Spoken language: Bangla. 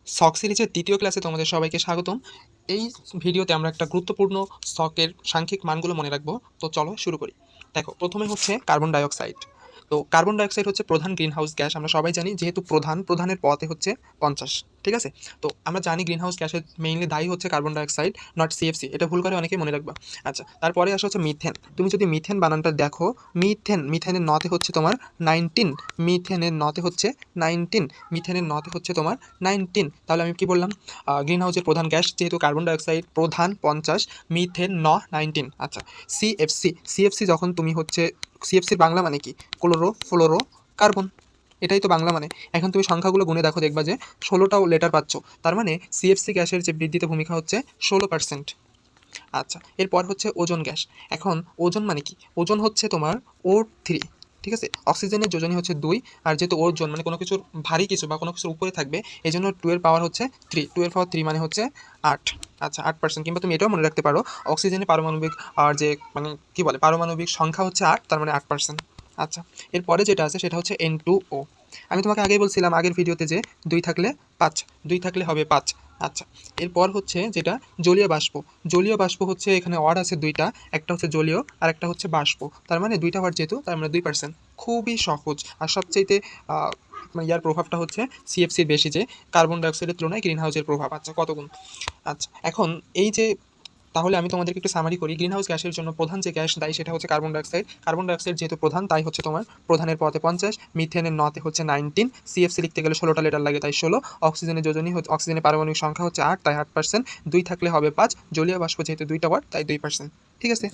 শক সিরিজের দ্বিতীয় ক্লাসে তোমাদের সবাইকে স্বাগতম। এই ভিডিওতে আমরা একটা গুরুত্বপূর্ণ শকের সাংখ্যিক মানগুলো মনে রাখবো। তো চলো শুরু করি। দেখো, প্রথমে হচ্ছে কার্বন ডাইঅক্সাইড। তো কার্বন ডাইঅক্সাইড হচ্ছে প্রধান গ্রিনহাউস গ্যাস। আমরা সবাই জানি, যেহেতু প্রধানের পথে হচ্ছে 50, ঠিক আছে। তো আমরা জানি গ্রিনহাউস গ্যাসের মেইনলি দায়ী হচ্ছে কার্বন ডাইঅক্সাইড, নট সিএফসি। এটা ভুল করে অনেকেই মনে রাখবা। আচ্ছা, তারপরে আসা হচ্ছে মিথেন। তুমি যদি মিথেন বানানটা দেখো, মিথেনের নতে হচ্ছে তোমার 19, মিথেনের নতে হচ্ছে 19, মিথেনের নতে হচ্ছে তোমার 19। তাহলে আমি কি বললাম? গ্রিন হাউসের প্রধান গ্যাস যেহেতু কার্বন ডাইঅক্সাইড, প্রধান 50, মিথেন 19। আচ্ছা, সিএফসি যখন তুমি হচ্ছে, সিএফসির বাংলা মানে কি? Chloro fluoro carbon. এটাই তো বাংলা মানে। এখন তুমি সংখ্যাগুলো গুনে দেখো, দেখবা যে 16টাও লেটার পাচ্ছ। তার মানে সিএফসি গ্যাসের যে বৃদ্ধিতে ভূমিকা হচ্ছে 16%। আচ্ছা, এরপর হচ্ছে ওজোন গ্যাস। এখন ওজন মানে কি? ওজন হচ্ছে তোমার O3, ঠিক আছে। অক্সিজেনের যোজনী হচ্ছে 2, আর যেহেতু ওজন মানে কোনো কিছুর ভারী কিছু বা কোনো কিছুর উপরে থাকবে, এই জন্য 2 এর পাওয়ার হচ্ছে 3, 2 এর পাওয়ার 3 মানে হচ্ছে 8। আচ্ছা, 8%। কিংবা তুমি এটাও মনে রাখতে পারো, অক্সিজেনের পারমাণবিক আর যে মানে কি বলে, পারমাণবিক সংখ্যা হচ্ছে 8, তার মানে 8%। আচ্ছা, এরপরে যেটা আছে সেটা হচ্ছে N2O। আমি তোমাকে আগেই বলছিলাম আগের ভিডিওতে যে 2 থাকলে 5, 2 থাকলে হবে 5। আচ্ছা, এরপর হচ্ছে যেটা জলীয় বাষ্প। জলীয় বাষ্প হচ্ছে, এখানে ওয়ার্ড আছে দুইটা, একটা হচ্ছে জলীয় আর একটা হচ্ছে বাষ্প। তার মানে দুইটা ওয়ার্ড যেহেতু, তার মানে 2%। খুবই সহজ। আর সবচেয়েতে মানে ইয়ার প্রভাবটা হচ্ছে সিএফসির বেশি, যে কার্বন ডাইঅক্সাইডের তুলনায় গ্রিন হাউসের প্রভাব। আচ্ছা, কত গুণ। আচ্ছা, এখন এই যে, তাহলে আমি তোমাদেরকে একটু সামারি করি। গ্রিন হাউস গ্যাসের জন্য প্রধান যে গ্যাস দায়ী সেটা হচ্ছে কার্বন ডাইঅক্সাইড। কার্বন ডাইঅক্সাইড যেহেতু প্রধান, তাই হচ্ছে তোমার প্রধানের পথে 50, মিথেনের নতে হচ্ছে 19, সিএফসি লিখতে গেলে 16টা লেটার লাগে, তাই 16। অক্সিজেনের যোজনী হচ্ছে, অক্সিজেনের পারমাণবিক সংখ্যা হচ্ছে 8, তাই 8%। 2 থাকলে হবে 5, জলীয় বাষ্প যেহেতু দুইটা ওয়ার্ড, তাই 2%। ঠিক আছে।